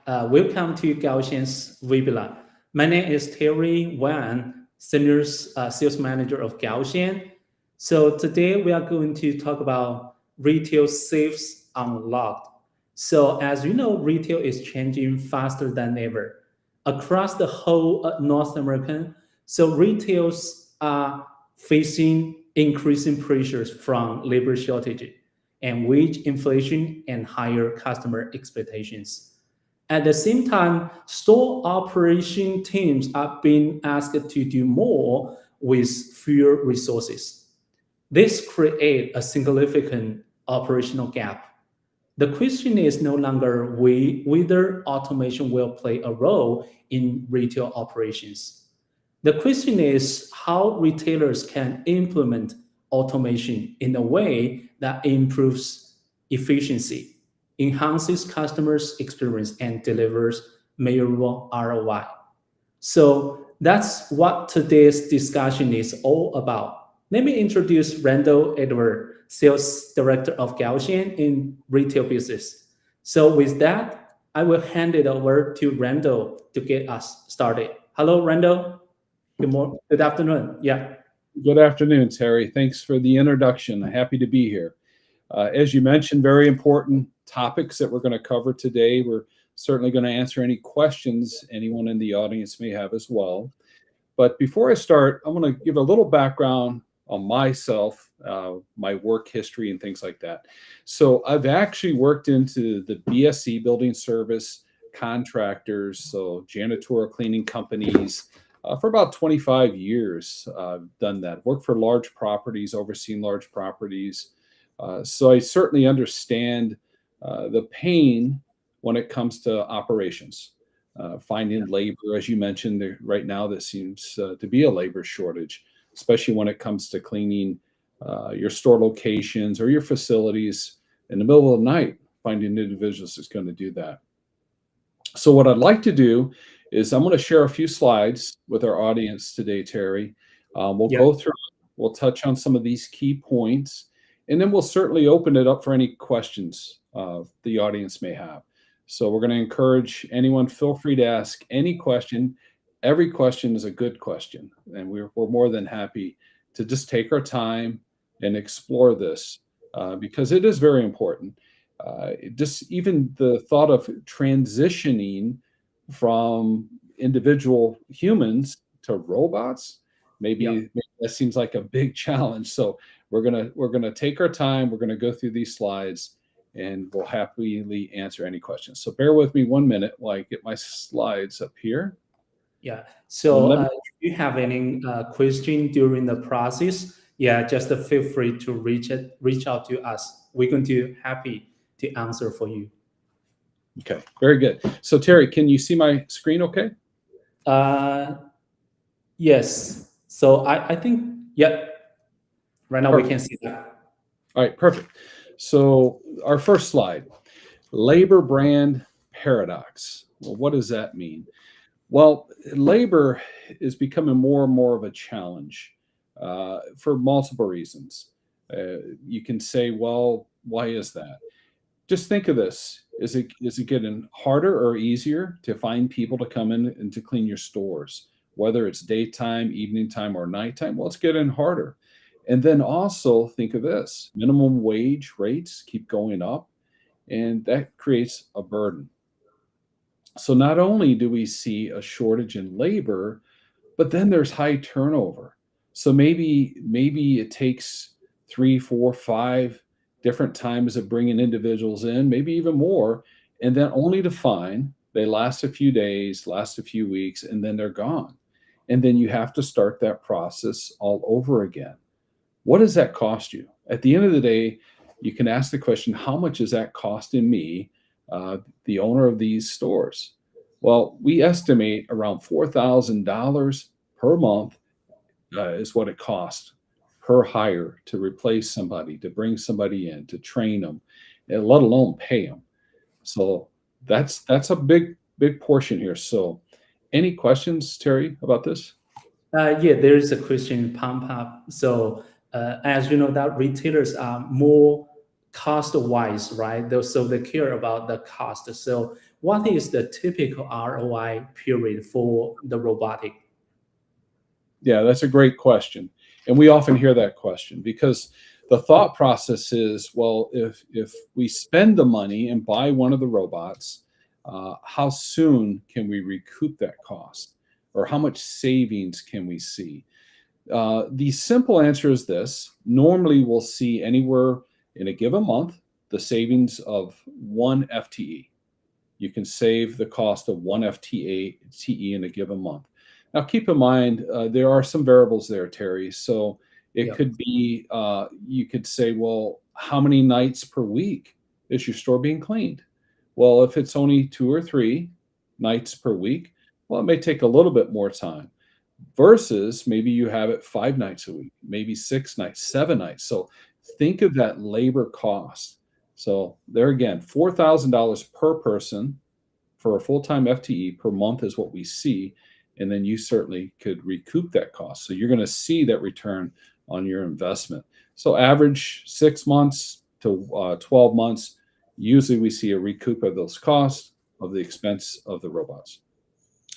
Welcome to Gaoxian's webinar. My name is Terry Wan, Senior Sales Manager of Gaoxian. So today we are going to talk about retail sales unlocked. So as you know, retail is changing faster than ever across the whole North American. So retails are facing increasing pressures from labor shortage and wage inflation and higher customer expectations. At the same time, store operation teams are being asked to do more with fewer resources. This creates a significant operational gap. The question is no longer whether automation will play a role in retail operations. The question is how retailers can implement automation in a way that improves efficiency, enhances customers' experience, and delivers measurable ROI. So that's what today's discussion is all about. Let me introduce Randall Edward, Sales Director of Gaoxian in retail business. So with that, I will hand it over to Randall to get us started. Hello, Randall. Good afternoon. Yeah. Good afternoon, Terry. Thanks for the introduction. Happy to be here. As you mentioned, very important topics that we're going to cover today. We're certainly going to answer any questions anyone in the audience may have as well. But before I start, I'm going to give a little background on myself, my work history and things like that. So I've actually worked into the BSC, building service contractors, so janitorial cleaning companies, for about 25 years. I've done that. Worked for large properties, overseen large properties. So I certainly understand the pain when it comes to operations. Finding labor, as you mentioned, right now there seems to be a labor shortage, especially when it comes to cleaning your store locations or your facilities in the middle of the night. Finding individuals is going to do that. So what I'd like to do is I'm going to share a few slides with our audience today, Terry. We'll go through, we'll touch on some of these key points, and then we'll certainly open it up for any questions the audience may have. So we're going to encourage anyone, feel free to ask any question. Every question is a good question, and we're more than happy to just take our time and explore this because it is very important. Just even the thought of transitioning from individual humans to robots, maybe that seems like a big challenge. So we're gonna take our time. We're gonna go through these slides, and we'll happily answer any questions. So bear with me 1 minute while I get my slides up here. Yeah. So if you have any question during the process, just feel free to reach out to us. We're going to happy to answer for you. Okay, very good. So Terry, can you see my screen okay? Yes. So I think, right now we can see that. All right, perfect. So our first slide, labor brand paradox. Well, what does that mean? Well, labor is becoming more and more of a challenge for multiple reasons. You can say, well, why is that? Just think of this. Is it getting harder or easier to find people to come in and to clean your stores, whether it's daytime, evening time, or nighttime? Well, it's getting harder. And then also think of this, minimum wage rates keep going up, and that creates a burden. So not only do we see a shortage in labor, but then there's high turnover. So maybe it takes 3, 4, 5 different times of bringing individuals in, maybe even more, and then only to find they last a few days, last a few weeks, and then they're gone. And then you have to start that process all over again. What does that cost you? At the end of the day, you can ask the question, how much is that costing me, the owner of these stores? Well, we estimate around $4,000 per month is what it costs per hire to replace somebody, to bring somebody in, to train them, and let alone pay them. So that's a big portion here. So any questions, Terry, about this? There is a question pump up. So as you know, that retailers are more cost-wise, right? So they care about the cost. So what is the typical ROI period for the robotic? Yeah, that's a great question. And we often hear that question because the thought process is, well, if we spend the money and buy one of the robots, how soon can we recoup that cost? Or how much savings can we see? The simple answer is this. Normally, we'll see anywhere in a given month the savings of one FTE. You can save the cost of one FTE in a given month. Now, keep in mind, there are some variables there, Terry. So it Yep. could be, you could say, well, how many nights per week is your store being cleaned? Well, if it's only 2 or 3 nights per week, well, it may take a little bit more time versus maybe you have it 5 nights a week, maybe 6 nights, 7 nights. So think of that labor cost. So there again, $4,000 per person for a full-time FTE per month is what we see. And then you certainly could recoup that cost. So you're going to see that return on your investment. So average 6 months to 12 months, usually we see a recoup of those costs of the expense of the robots.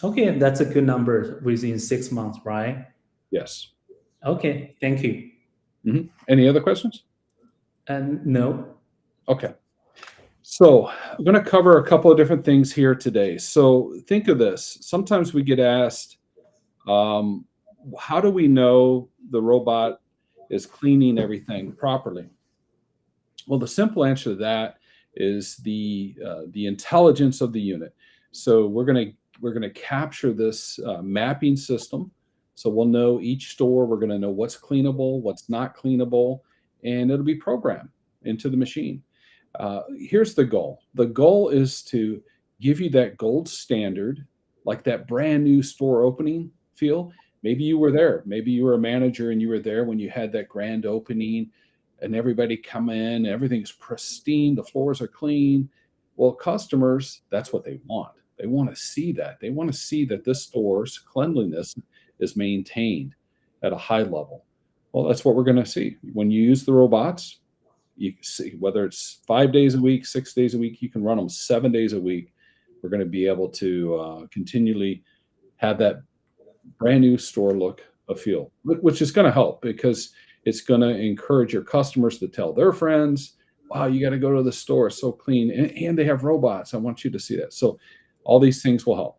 Okay, that's a good number within 6 months, right? Yes. Okay, thank you. Any other questions? And no. Okay. So I'm going to cover a couple of different things here today. So think of this. Sometimes we get asked, how do we know the robot is cleaning everything properly? Well, the simple answer to that is the intelligence of the unit. So we're going to capture this mapping system. So we'll know each store. We're going to know what's cleanable, what's not cleanable, and it'll be programmed into the machine. Here's the goal. The goal is to give you that gold standard, like that brand new store opening feel. Maybe you were there. Maybe you were a manager and you were there when you had that grand opening and everybody come in, everything's pristine, the floors are clean. Well, customers, that's what they want. They want to see that. They want to see that this store's cleanliness is maintained at a high level. Well, that's what we're going to see. When you use the robots, you can see whether it's 5 days a week, 6 days a week, you can run them 7 days a week. We're going to be able to continually have that brand new store look of feel, which is going to help because it's going to encourage your customers to tell their friends, wow, you got to go to the store. It's so clean. And they have robots. I want you to see that. So all these things will help.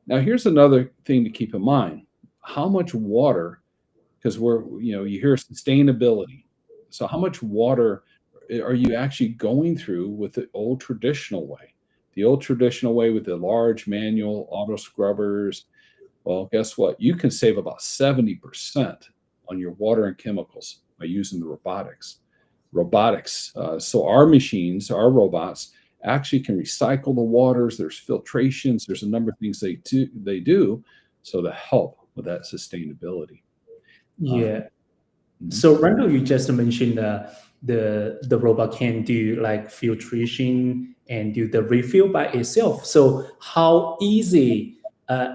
Now, here's another thing to keep in mind. How much water, because you hear sustainability. So how much water are you actually going through with the old traditional way? The old traditional way with the large manual auto scrubbers. Well, guess what? You can save about 70% on your water and chemicals by using the robotics. So our machines, our robots, actually can recycle the waters. There's filtrations. There's a number of things they do so to help with that sustainability. Yeah. So Randall, you just mentioned the robot can do like filtration and do the refill by itself. So how easy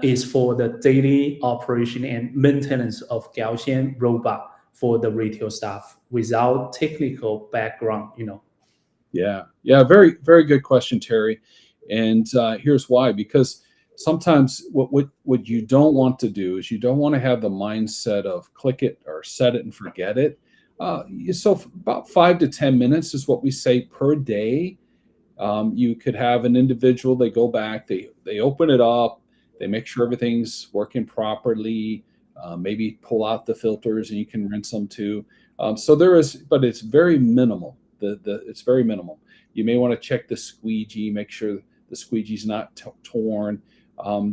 is for the daily operation and maintenance of Gaussian robot for the retail staff without technical background? Yeah. Very, very good question, Terry. And here's why. Because sometimes what you don't want to do is you don't want to have the mindset of click it or set it and forget it. So about 5 to 10 minutes is what we say per day. You could have an individual, they go back, they open it up, they make sure everything's working properly, maybe pull out the filters and you can rinse them too. So but it's very minimal. It's very minimal. You may want to check the squeegee, make sure the squeegee's not torn.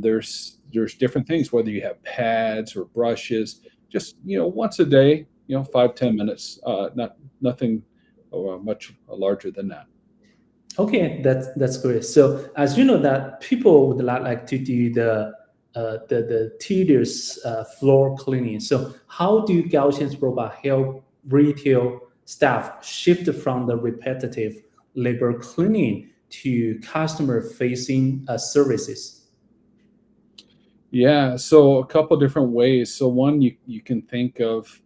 There's different things, whether you have pads or brushes, just, once a day, 5-10 minutes, nothing much larger than that. Okay, that's great. So as you know that people would like to do the tedious floor cleaning. So how do Gaussian's robot help retail staff shift from the repetitive labor cleaning to customer facing services? Yeah, so a couple different ways. So one, you can think of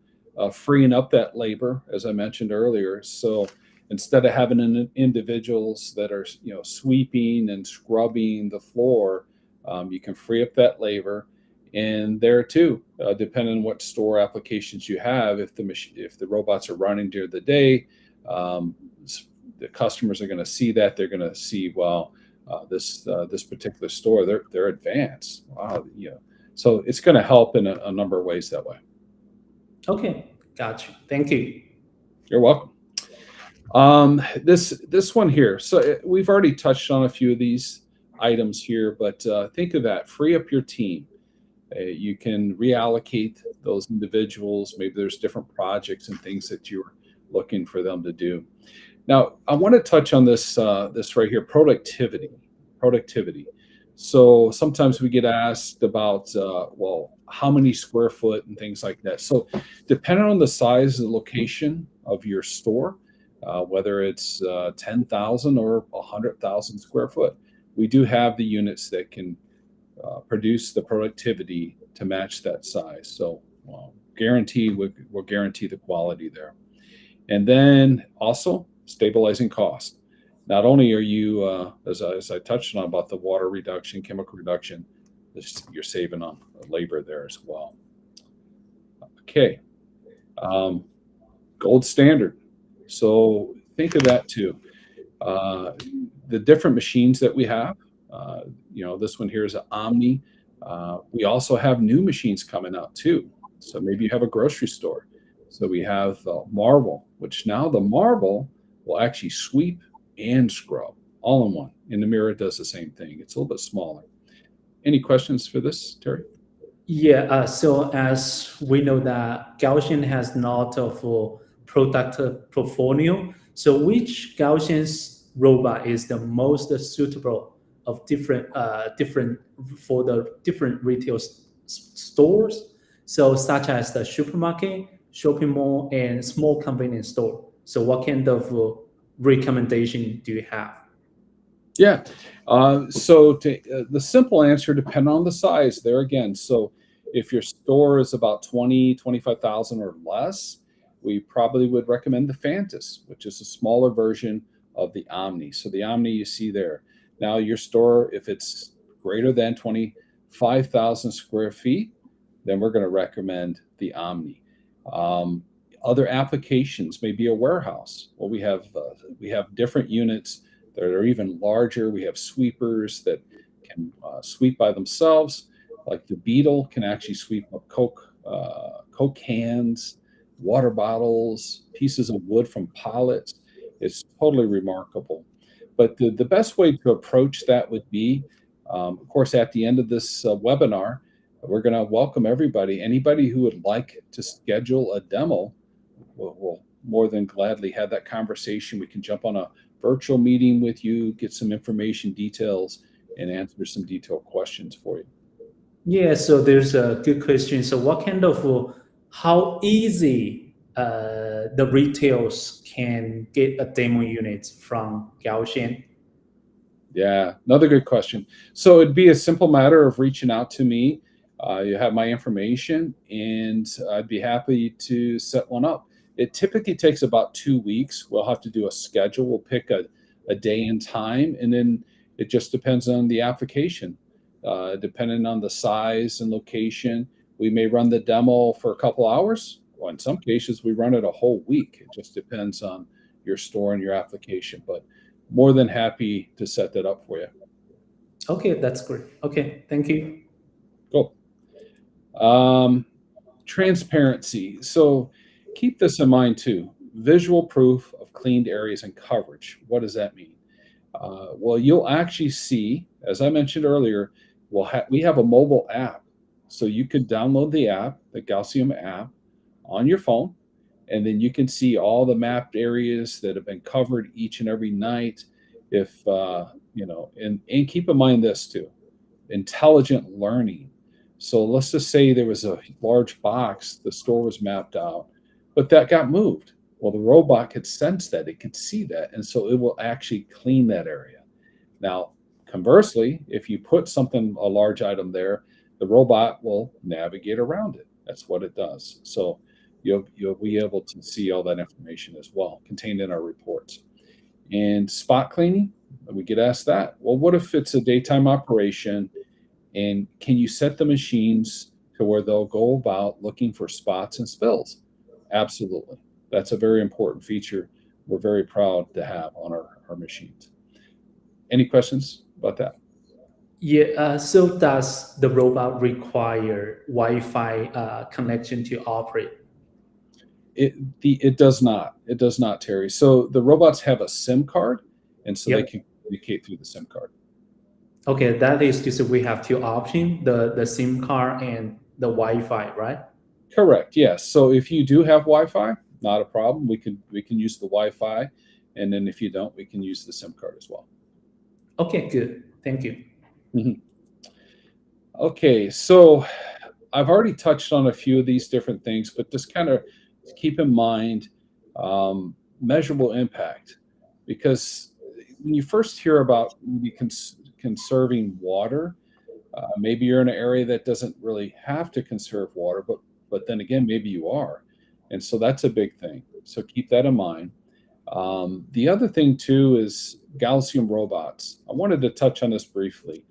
freeing up that labor, as I mentioned earlier. So instead of having individuals that are sweeping and scrubbing the floor, you can free up that labor. And there too, depending on what store applications you have, if the robots are running during the day, um, the customers are going to see that. They're going to see, well, this particular store, they're advanced. Wow, so it's going to help in a number of ways that way. Okay, got you. Thank you. You're welcome. This one here. So we've already touched on a few of these items here, but think of that. Free up your team. You can reallocate those individuals. Maybe there's different projects and things that you're looking for them to do. Now, I want to touch on this right here, productivity. Productivity. So sometimes we get asked about, well, how many square foot and things like that. So depending on the size and the location of your store, whether it's 10,000 or 100,000 square foot, we do have the units that can produce the productivity to match that size. So we'll guarantee the quality there. And then also stabilizing cost. Not only are you, as I touched on about the water reduction, chemical reduction, you're saving on labor there as well. Okay, gold standard. So think of that too. The different machines that we have. This one here is an Omni. We also have new machines coming out too. So maybe you have a grocery store. So we have Marvel, which now the Marvel will actually sweep and scrub all in one. And the Mirror does the same thing. It's a little bit smaller. Any questions for this, Terry? Yeah, so as we know that Gaussian has not of a product portfolio, so which Gaussian's robot is the most suitable of different for the different retail stores? So such as the supermarket, shopping mall, and small convenience store. So what kind of recommendation do you have? Yeah. The simple answer, depending on the size there again. So if your store is about 25,000 or less, we probably would recommend the Fantas, which is a smaller version of the Omni. So the Omni you see there. Now your store, if it's greater than 25,000 square feet, then we're going to recommend the Omni. Other applications may be a warehouse. Well, we have different units that are even larger. We have sweepers that can sweep by themselves, like the Beetle can actually sweep up Coke cans, water bottles, pieces of wood from pallets. It's totally remarkable. But the best way to approach that would be, of course, at the end of this webinar, we're going to welcome everybody. Anybody who would like to schedule a demo, we'll more than gladly have that conversation. We can jump on a virtual meeting with you, get some information details, and answer some detailed questions for you. Yeah, so there's a good question. So what kind of how easy the retails can get a demo unit from Gaussian? Yeah, another good question. So it'd be a simple matter of reaching out to me. You have my information, and I'd be happy to set one up. It typically takes about 2 weeks. We'll have to do a schedule. We'll pick a day and time, and then it just depends on the application. Depending on the size and location, we may run the demo for a couple hours, or in some cases, we run it a whole week. It just depends on your store and your application, but more than happy to set that up for you. Okay, that's great. Okay, thank you. Cool. Transparency. So keep this in mind too. Visual proof of cleaned areas and coverage. What does that mean? Well, you'll actually see, as I mentioned earlier, we have a mobile app. So you can download the app, the Gaussium app, on your phone, and then you can see all the mapped areas that have been covered each and every night. If and keep in mind this too, intelligent learning. So let's just say there was a large box, the store was mapped out, but that got moved. Well, the robot could sense that, it could see that, and so it will actually clean that area. Now, conversely, if you put a large item there, the robot will navigate around it. That's what it does. So, you'll be able to see all that information as well contained in our reports. And spot cleaning, we get asked that. Well, what if it's a daytime operation, and can you set the machines to where they'll go about looking for spots and spills? Absolutely. That's a very important feature we're very proud to have on our machines. Any questions about that? Yeah, so does the robot require Wi-Fi connection to operate? It does not. It does not, Terry. So the robots have a SIM card, and so they Yep. can communicate through the SIM card. Okay, that is to say we have two options, the SIM card and the Wi-Fi, right? Correct. Yes. So if you do have Wi-Fi, not a problem. We can use the Wi-Fi, and then if you don't, we can use the SIM card as well. Okay, good. Thank you. Mhm. Okay, so I've already touched on a few of these different things, but just kind of keep in mind measurable impact, because when you first hear about maybe conserving water, maybe you're in an area that doesn't really have to conserve water, but then again, maybe you are, and so that's a big thing. So keep that in mind. The other thing too is Gaussian robots. I wanted to touch on this briefly.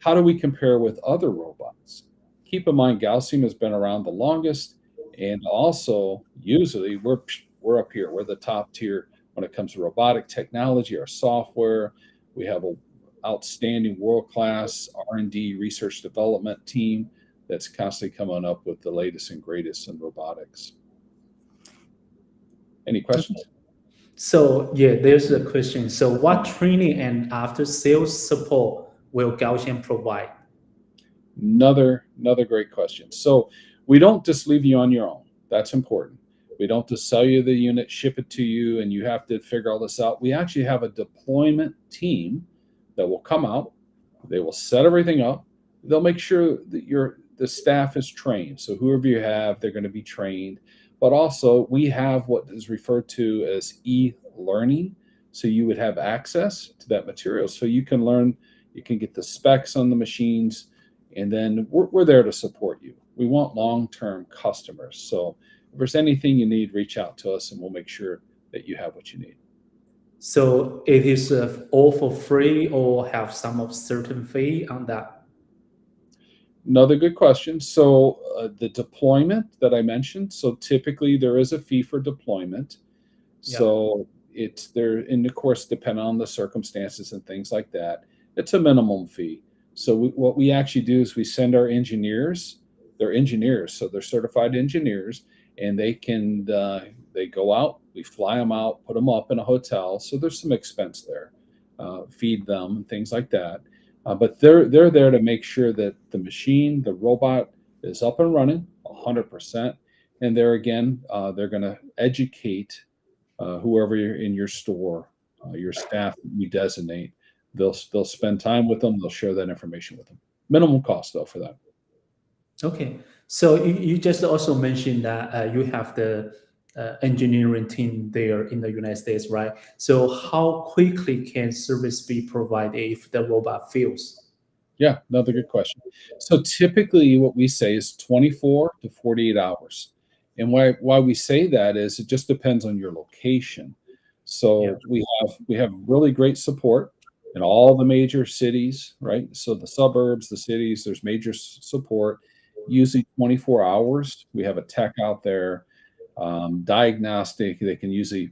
How do we compare with other robots? Keep in mind, Gaussian has been around the longest, and also usually we're up here. We're the top tier when it comes to robotic technology, our software. We have a outstanding world-class R&D research development team that's constantly coming up with the latest and greatest in robotics. Any questions? So yeah, there's a question. So what training and after sales support will Gaussian provide? Another great question. So we don't just leave you on your own. That's important. We don't just sell you the unit, ship it to you, and you have to figure all this out. We actually have a deployment team that will come out. They will set everything up. They'll make sure that the staff is trained. So whoever you have, they're going to be trained. But also, we have what is referred to as e-learning. So you would have access to that material. So you can learn, you can get the specs on the machines, and then we're there to support you. We want long-term customers. So if there's anything you need, reach out to us, and we'll make sure that you have what you need. So it is all for free or have some of certain fee on that? Another good question. So the deployment that I mentioned, so typically there is a fee for deployment. Yeah. So it's there, and of course, depending on the circumstances and things like that, it's a minimum fee. So what we actually do is we send our engineers. They're engineers, so they're certified engineers, and they go out. We fly them out, put them up in a hotel. So there's some expense there, feed them and things like that. But they're there to make sure that the machine, the robot, is up and running 100%. And there again, they're going to educate whoever you're in your store, your staff you designate. They'll spend time with them. They'll share that information with them. Minimum cost though for that. Okay. So you just also mentioned that you have the engineering team there in the United States, right? So how quickly can service be provided if the robot fails? Yeah, another good question. So typically what we say is 24 to 48 hours. And why we say that is it just depends on your location. Yeah. So we have really great support in all the major cities, right? So the suburbs, the cities, there's major support. Usually 24 hours. We have a tech out there, diagnostic. They can usually,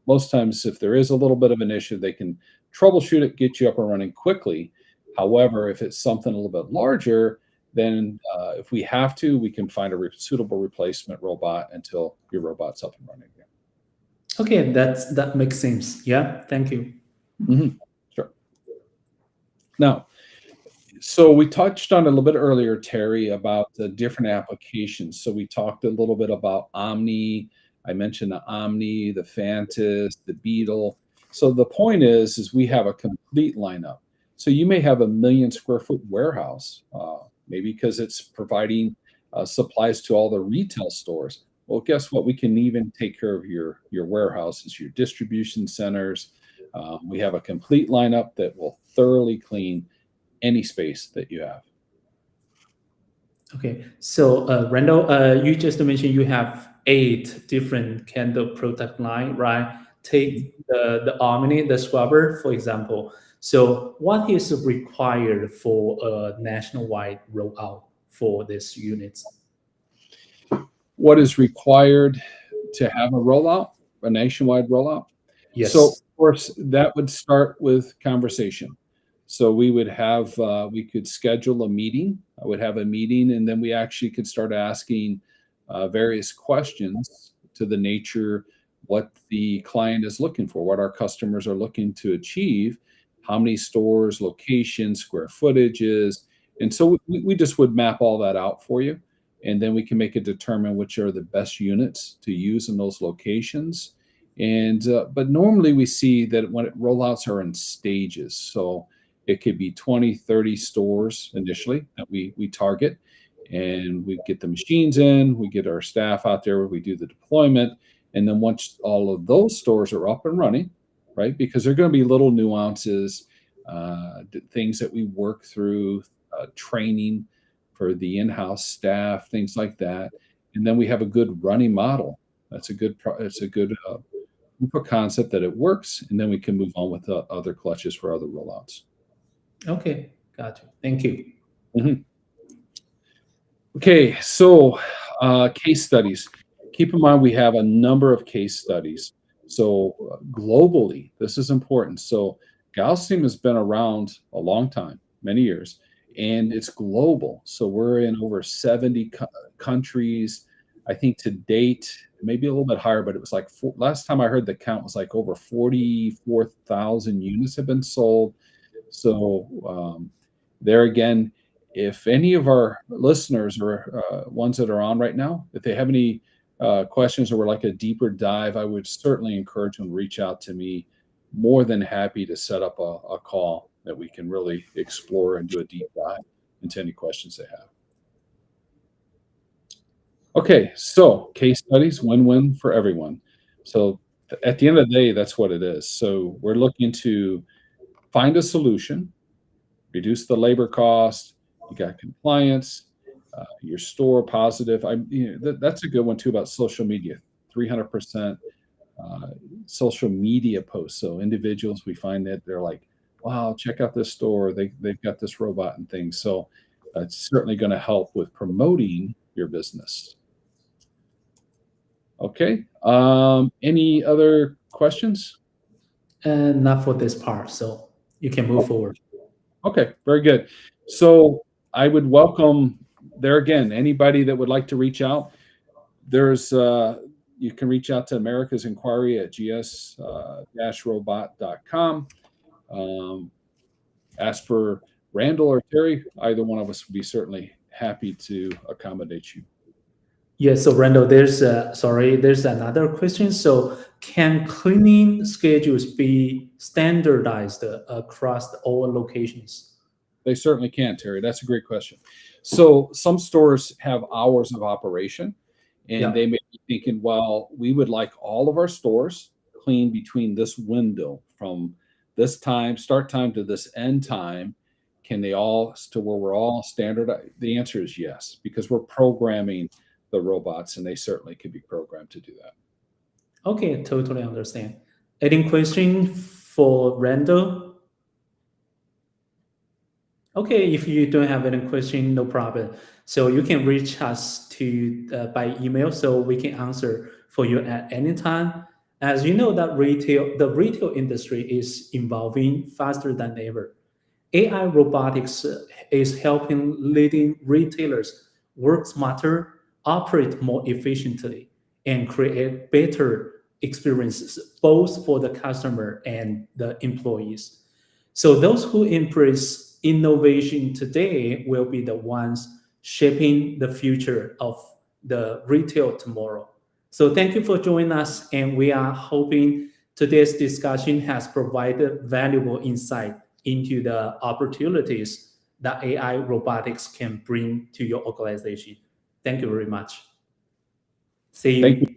most times, if there is a little bit of an issue, they can troubleshoot it, get you up and running quickly. However, if it's something a little bit larger, then if we have to, we can find a suitable replacement robot until your robot's up and running again. Okay, that makes sense. Yeah, thank you. Sure. Now, so we touched on it a little bit earlier, Terry, about the different applications. So we talked a little bit about Omni. I mentioned the Omni, the Fantas, the Beetle. So the point is we have a complete lineup. So you may have a 1 million square foot warehouse, maybe because it's providing supplies to all the retail stores. Well, guess what? We can even take care of your warehouses, your distribution centers. We have a complete lineup that will thoroughly clean any space that you have. Okay, so Randall, you just mentioned you have 8 different kind of product line, right? Take the Omni, the scrubber, for example. So what is required for a nationwide rollout for these units? What is required to have a rollout, a nationwide rollout? So, of Yes. course, that would start with conversation. So we would have, we could schedule a meeting. I would have a meeting, and then we actually could start asking various questions to the nature what the client is looking for, what our customers are looking to achieve, how many stores, locations, square footages. And so we just would map all that out for you. And then we can make it determine which are the best units to use in those locations. And but normally we see that when rollouts are in stages, so it could be 20, 30 stores initially that we target, and we get the machines in, we get our staff out there, we do the deployment, and then once all of those stores are up and running, right? Because there are going to be little nuances, things that we work through, training for the in-house staff, things like that, and then we have a good running model. That's a good. It's a good proof of concept that it works, and then we can move on with other clutches for other rollouts. Okay, got you. Thank you. Mhm. Okay, so case studies. Keep in mind we have a number of case studies. So globally, this is important. So Gaussium has been around a long time, many years, and it's global. So we're in over 70 countries. I think to date, maybe a little bit higher, but it was like last time I heard the count was like over 44,000 units have been sold. So there again, if any of our listeners or ones that are on right now, if they have any questions or would like a deeper dive, I would certainly encourage them to reach out to me. More than happy to set up a call that we can really explore and do a deep dive into any questions they have. Okay, so case studies, win-win for everyone. So at the end of the day, that's what it is. So we're looking to find a solution, reduce the labor cost. You got compliance, your store positive. That's a good one too about social media. 300% social media posts. So individuals, we find that they're like, "Wow, check out this store. They've got this robot and things." So it's certainly going to help with promoting your business. Okay. Any other questions? And not for this part, so you can move forward. Okay, very good. So I would welcome there again anybody that would like to reach out. There's you can reach out to America's Inquiry at gs-robot.com. Ask for Randall or Terry. Either one of us would be certainly happy to accommodate you. Yes, so Randall, there's another question. So can cleaning schedules be standardized across all locations? They certainly can, Terry. That's a great question. So some stores have hours of operation, and Yeah. they may be thinking, well, we would like all of our stores clean between this window from this time, start time to this end time. Can they all to where we're all standard? The answer is yes, because we're programming the robots, and they certainly could be programmed to do that. Okay, totally understand. Any question for Randall? Okay, if you don't have any question, no problem. So you can reach us to by email, so we can answer for you at any time. As you know, that the retail industry is evolving faster than ever. AI robotics is helping leading retailers work smarter, operate more efficiently, and create better experiences both for the customer and the employees. So those who embrace innovation today will be the ones shaping the future of the retail tomorrow. So thank you for joining us, and we are hoping today's discussion has provided valuable insight into the opportunities that AI robotics can bring to your organization. Thank you very much. See Thank you. you.